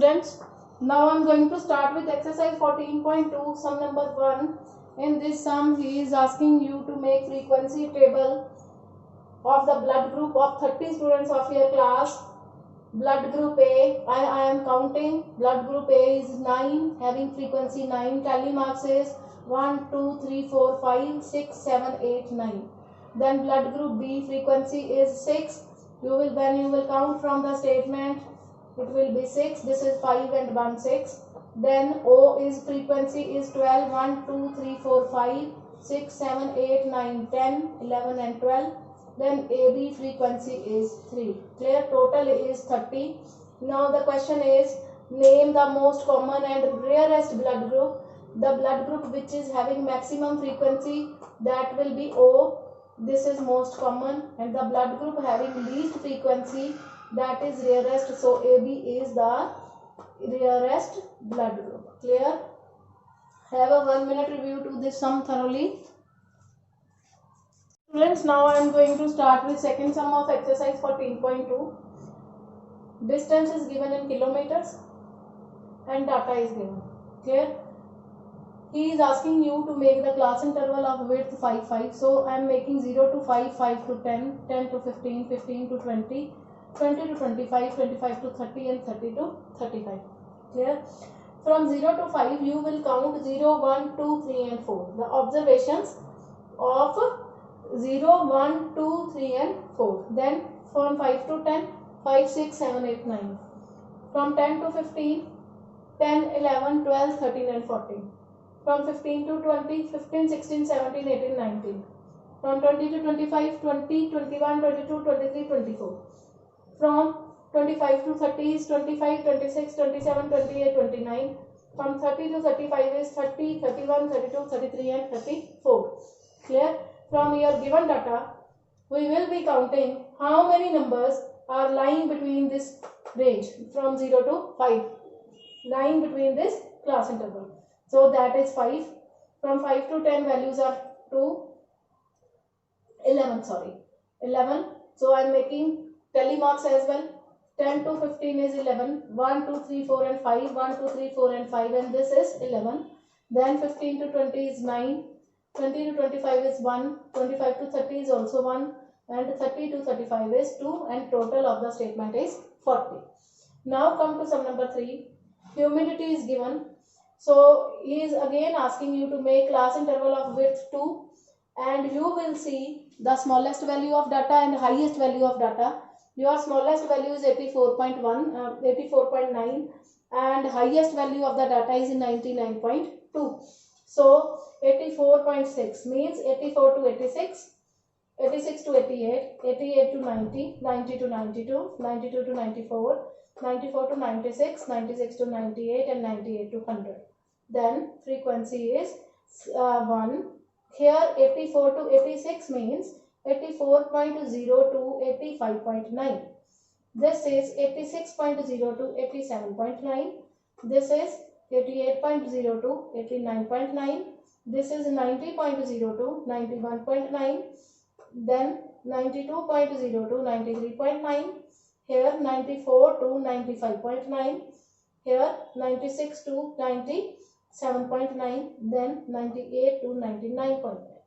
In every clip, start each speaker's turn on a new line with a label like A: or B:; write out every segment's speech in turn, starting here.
A: students, now I'm going to start with exercise 14.2, sum number 1. In this sum, he is asking you to make frequency table of the blood group of 30 students of your class. Blood group A, I am counting. Blood group A is 9, having frequency 9. Tally marks is 1, 2, 3, 4, 5, 6, 7, 8, 9. Then blood group B, frequency is 6. When you will count from the statement, it will be 6. This is 5 and 1, 6. Then O is frequency is 12. 1, 2, 3, 4, 5, 6, 7, 8, 9, 10, 11 and 12. Then AB frequency is 3. Clear? Total is 30. Now the question is, name the most common and rarest blood group. The blood group which is having maximum frequency, that will be O. This is most common. And the blood group having least frequency, that is rarest. So AB is the rarest blood group. Clear? Have a 1 minute review to this sum thoroughly. Students, now I am going to start with second sum of exercise 14.2. Distance is given in kilometers and data is given. Clear? He is asking you to make the class interval of width 5, 5. So I am making 0 to 5, 5 to 10, 10 to 15, 15 to 20, 20 to 25, 25 to 30 and 30 to 35. Clear? From 0 to 5, you will count 0, 1, 2, 3 and 4. The observations of 0, 1, 2, 3 and 4. Then from 5 to 10, 5, 6, 7, 8, 9. From 10 to 15, 10, 11, 12, 13 and 14. From 15 to 20, 15, 16, 17, 18, 19. From 20 to 25, 20, 21, 22, 23, 24. From 25 to 30 is 25, 26, 27, 28, 29. From 30 to 35 is 30, 31, 32, 33 and 34. Clear? From your given data, we will be counting how many numbers are lying between this range from 0 to 5. Lying between this class interval. So that is 5. From 5 to 10 values are 11. So I am making tally marks as well. 10 to 15 is 11. 1, 2, 3, 4 and 5. 1, 2, 3, 4 and 5 and this is 11. Then 15 to 20 is 9. 20 to 25 is 1. 25 to 30 is also 1. And 30 to 35 is 2. And total of the statement is 40. Now come to sum number 3. Humidity is given. So he is again asking you to make class interval of width 2. And you will see the smallest value of data and highest value of data. Your smallest value is 84.9 and highest value of the data is 99.2. So 84.6 means 84 to 86, 86 to 88, 88 to 90, 90 to 92, 92 to 94, 94 to 96, 96 to 98 and 98 to 100. Then frequency is 1. Here 84 to 86 means 84.0 to 85.9. This is 86.0 to 87.9. This is 88.0 to 89.9. This is 90.0 to 91.9. Then 92.0 to 93.9. Here 94 to 95.9. Here 96 to 97.9. Then 98 to 99.9.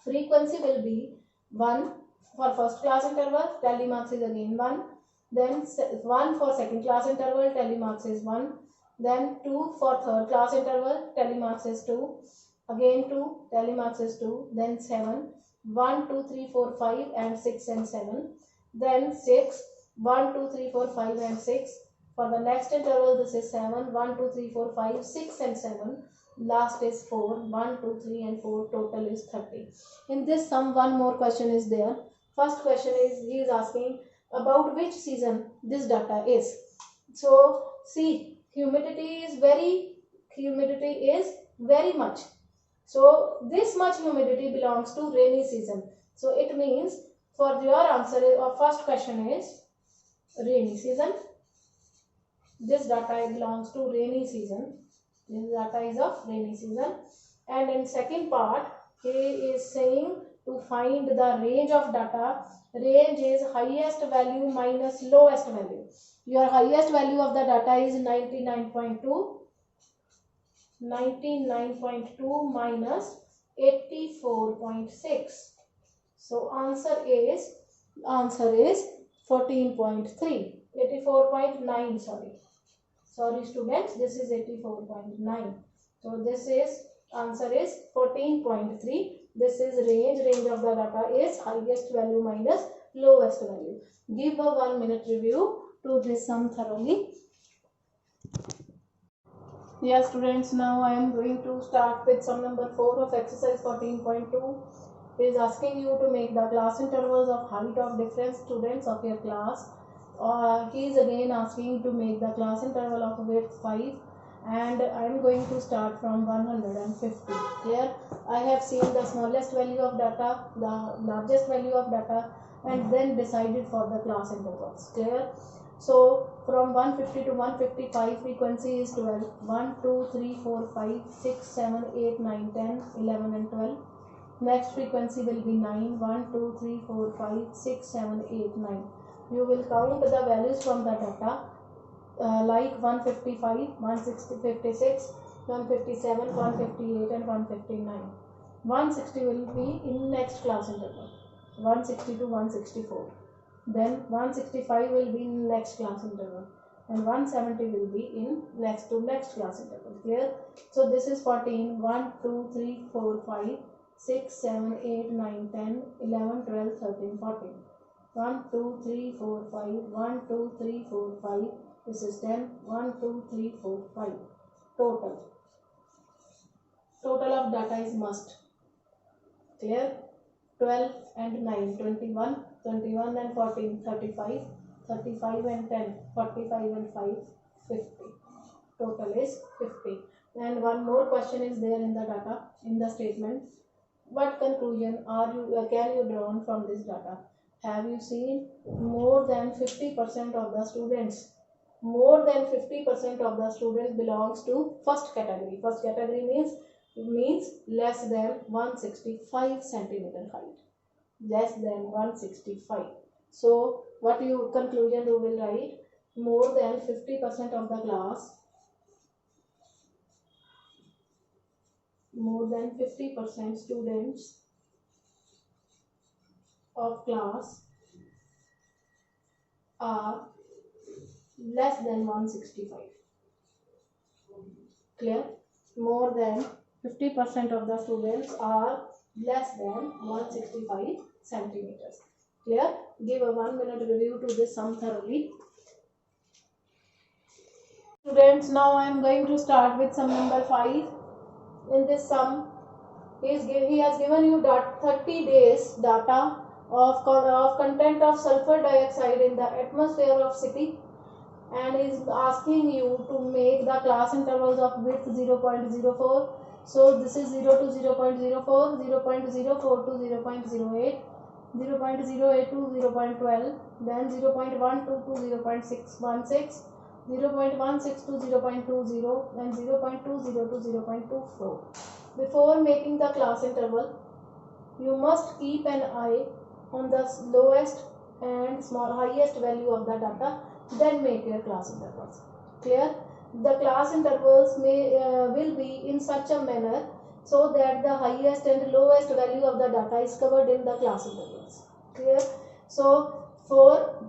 A: Frequency will be 1 for first class interval, tally marks is again 1. Then 1 for second class interval, tally marks is 1. Then 2 for third class interval, tally marks is 2. Again 2, tally marks is 2. Then 7, 1, 2, 3, 4, 5 and 6 and 7. Then 6, 1, 2, 3, 4, 5 and 6. For the next interval, this is 7, 1, 2, 3, 4, 5, 6 and 7. Last is 4, 1, 2, 3 and 4. Total is 30. In this sum, one more question is there. First question is, he is asking about which season this data is. So see, humidity is very much. So this much humidity belongs to rainy season. So it means for your answer of first question is rainy season. This data belongs to rainy season. This data is of rainy season. And in second part, he is saying to find the range of data. Range is highest value minus lowest value. your highest value of the data is 99.2 minus 84.6. So answer is 14.3. 84.9, sorry students, this is 84.9. so this is answer is 14.3. this is range of the data is highest value minus lowest value. Give a 1 minute review to this sum thoroughly. Yes students, now I am going to start with sum number 4 of exercise 14.2. It is asking you to make the class intervals of height of different students of your class. He is again asking to make the class interval of width 5, and I am going to start from 150. Here I have seen the smallest value of data, the largest value of data, and then decided for the class intervals. Clear? So from 150 to 155 frequency is 12. 1, 2, 3, 4, 5, 6, 7, 8, 9, 10, 11 and 12. Next frequency will be 9. 1, 2, 3, 4, 5, 6, 7, 8, 9. You will count the values from the data like 155, 156, 157, 158 and 159. 160 will be in next class interval. 160 to 164. Then 165 will be in next class interval, and 170 will be in next class interval. Clear? So this is 14. 1, 2, 3, 4, 5, 6, 7, 8, 9, 10, 11, 12, 13, 14. 1, 2, 3, 4, 5. 1, 2, 3, 4, 5. This is 10. 1, 2, 3, 4, 5. Total of data is must. Clear? 12 and 9, 21. 21 and 14, 35. 35 and 10, 45 and 5, 50. Total is 50. And one more question is there in the data, in the statement. What conclusion can you draw from this data? Have you seen more than 50% of the students? More than 50% of the students belongs to first category. First category means less than 165 centimeter height. Less than 165. So what conclusion you will write? More than 50% of the class, more than 50% students of class are less than 165. Clear? More than 50% of the students are less than 165 centimeters. Clear? Give a 1 minute review to this sum thoroughly. Students, now I am going to start with sum number 5. In this sum, he has given you 30 days data of content of sulfur dioxide in the atmosphere of city, and is asking you to make the class intervals of width 0.04. So this is 0 to 0.04, 0.04 to 0.08, 0.08 to 0.12, then 0.12 to 0.616, 0.16 to 0.20, and 0.20 to 0.24. Before making the class interval, you must keep an eye on the lowest and highest value of the data, then make your class intervals. Clear? The class intervals will be in such a manner so that the highest and lowest value of the data is covered in the class intervals. Clear? So for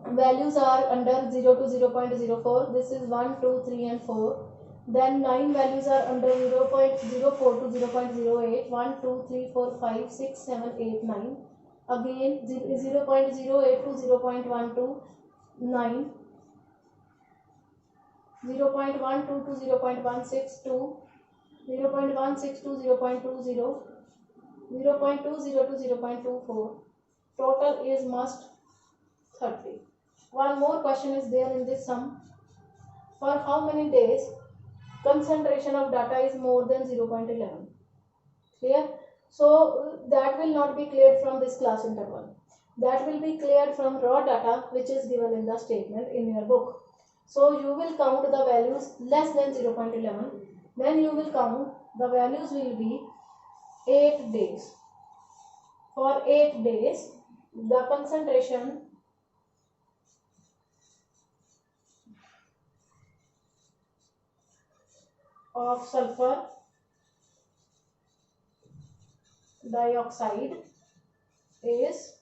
A: values are under 0 to 0.04. This is 1, 2, 3 and 4. Then 9 values are under 0.04 to 0.08. 1, 2, 3, 4, 5, 6, 7, 8, 9. Again 0.08 to 0.12, 9. 0.12 to 0.16, 2. 0.16 to 0.20. 0.20 to 0.24. Total is must 30. One more question is there in this sum. For how many days concentration of data is more than 0.11? Clear? So that will not be cleared from this class interval. That will be cleared from raw data which is given in the statement in your book. So you will count the values less than 0.11. Then you will count the values will be 8 days. For 8 days, the concentration of sulfur dioxide is,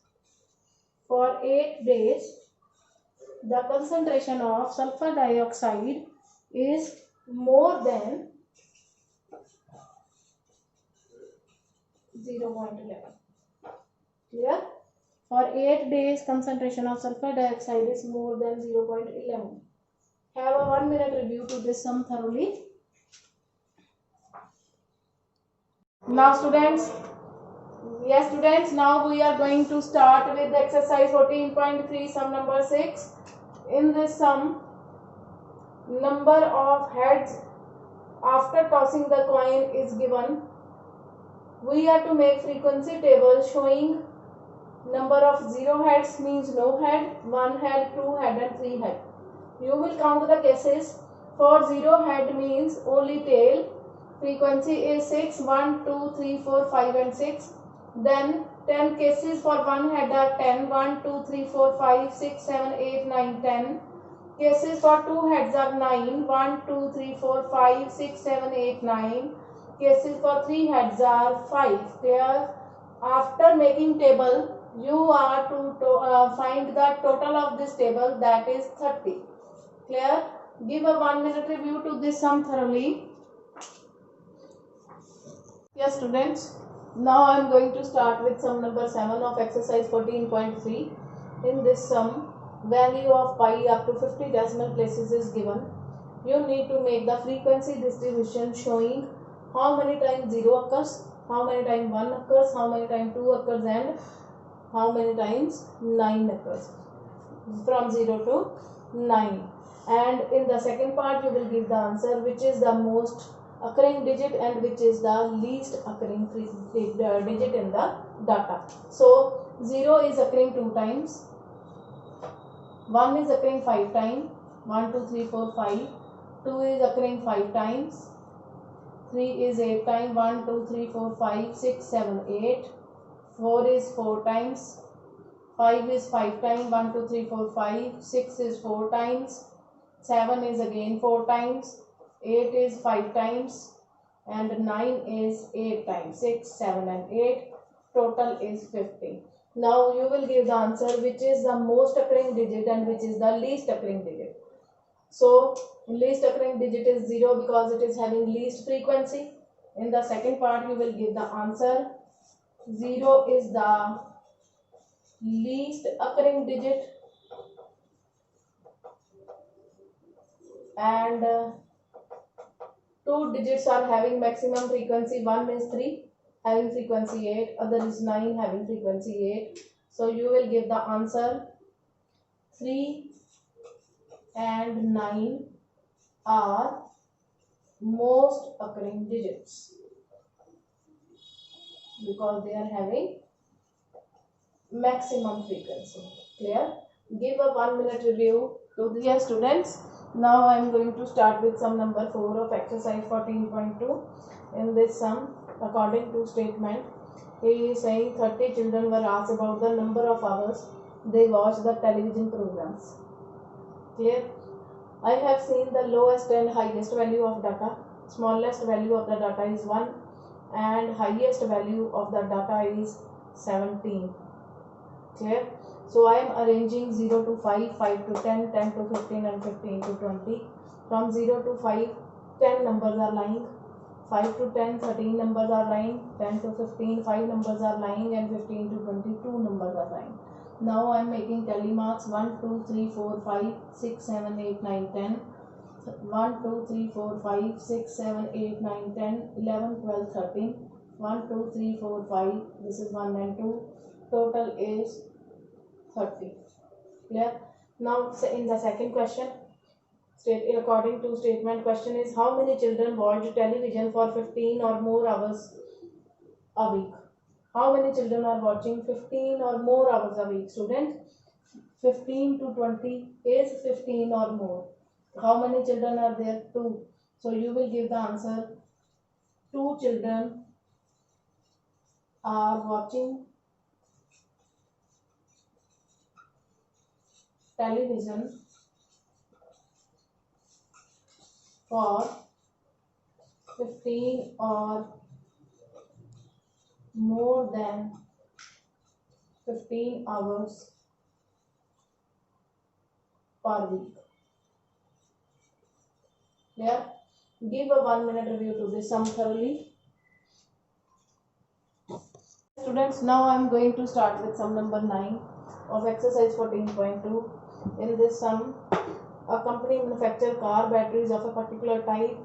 A: for 8 days, the concentration of sulfur dioxide is more than 0.11. Clear? For 8 days, concentration of sulfur dioxide is more than 0.11. Have a 1 minute review to this sum thoroughly. Now students, now we are going to start with exercise 14.3, sum number 6. In this sum, number of heads after tossing the coin is given. We are to make frequency table showing number of 0 heads means no head, 1 head, 2 head and 3 head. You will count the cases. For 0 head means only tail. Frequency is 6, 1, 2, 3, 4, 5 and 6. Then 10 cases for 1 head are 10, 1, 2, 3, 4, 5, 6, 7, 8, 9, 10. Cases for 2 heads are 9, 1, 2, 3, 4, 5, 6, 7, 8, 9. Cases for 3 heads are 5. There, after making table, you are to find the total of this table, that is 30. Clear? Give a 1 minute review to this sum thoroughly. Yes students, now I am going to start with sum number 7 of exercise 14.3. In this sum, value of pi up to 50 decimal places is given. You need to make the frequency distribution showing how many times 0 occurs, how many times 1 occurs, how many times 2 occurs and how many times 9 occurs, from 0 to 9. And in the second part you will give the answer, which is the most occurring digit and which is the least occurring digit in the data. So 0 is occurring 2 times, 1 is occurring 5 times, 1, 2, 3, 4, 5, 2 is occurring 5 times, 3 is 8 times, 1, 2, 3, 4, 5, 6, 7, 8, 4 is 4 times, 5 is 5 times, 1, 2, 3, 4, 5, 6 is 4 times, 7 is again 4 times, 8 is 5 times and 9 is 8 times, 6, 7 and 8, total is 50. Now you will give the answer which is the most occurring digit and which is the least occurring digit. So least occurring digit is 0 because it is having least frequency. In the second part you will give the answer. 0 is the least occurring digit and 2 digits are having maximum frequency. One is 3 having frequency 8, other is 9 having frequency 8. So you will give the answer 3 and 9 are most occurring digits because they are having maximum frequency. Clear? Give a 1 minute review to the students. Now I am going to start with sum number 4 of exercise 14.2. In this sum, according to statement, he is saying 30 children were asked about the number of hours they watched the television programs. Clear? I have seen the lowest and highest value of data. Smallest value of the data is 1 and highest value of the data is 17. Clear? So I am arranging 0 to 5, 5 to 10, 10 to 15 and 15 to 20. From 0 to 5, 10 numbers are lying. 5 to 10, 13 numbers are lying. 10 to 15, 5 numbers are lying and 15 to 22 numbers are lying. Now I am making tally marks 1, 2, 3, 4, 5, 6, 7, 8, 9, 10. 1, 2, 3, 4, 5, 6, 7, 8, 9, 10, 11, 12, 13. 1, 2, 3, 4, 5. This is 1 and 2. Total is 30. Clear? Now in the second question, according to statement, question is how many children watched television for 15 or more hours a week? How many children are watching 15 or more hours a week? Student, 15 to 20 is 15 or more. How many children are there? 2. So you will give the answer. 2 children are watching television for 15 or more than 15 hours per week. Clear? Give a 1 minute review to this sum thoroughly. Students, now I am going to start with sum number 9 of exercise 14.2. In this sum, a company manufactures car batteries of a particular type.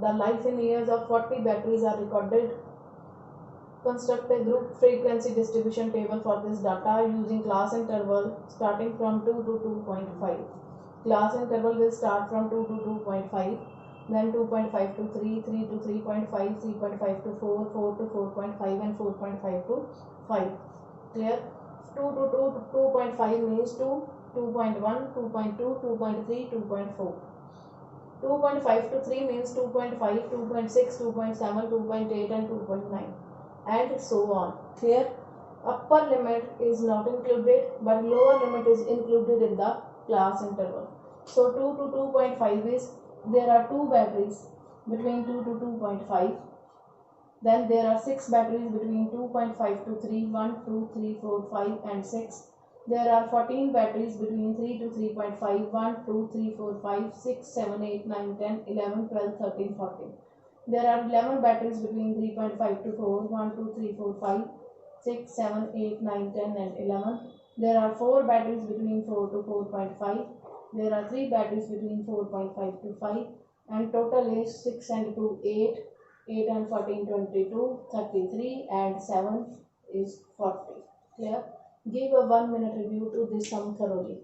A: The life in years of 40 batteries are recorded. Construct a group frequency distribution table for this data using class interval starting from 2 to 2.5. Class interval will start from 2 to 2.5, then 2.5 to 3, 3 to 3.5, 3.5 to 4, 4 to 4.5 and 4.5 to 5. Clear? 2 to 2.5 means 2, 2.1, 2.2, 2.3, 2.4. 2.5 to 3 means 2.5, 2.6, 2.7, 2.8 and 2.9 and so on. Clear? Upper limit is not included but lower limit is included in the class interval. So 2 to 2.5 is there are 2 batteries between 2 to 2.5. Then there are 6 batteries between 2.5 to 3, 1, 2, 3, 4, 5 and 6. There are 14 batteries between 3 to 3.5, 1, 2, 3, 4, 5, 6, 7, 8, 9, 10, 11, 12, 13, 14. There are 11 batteries between 3.5 to 4, 1, 2, 3, 4, 5, 6, 7, 8, 9, 10 and 11. There are 4 batteries between 4 to 4.5. There are 3 batteries between 4.5 to 5 and total is 6 and 2, 8, 8 and 14, 22, 33 and 7 is 40. Clear? Give a 1 minute review to this sum thoroughly.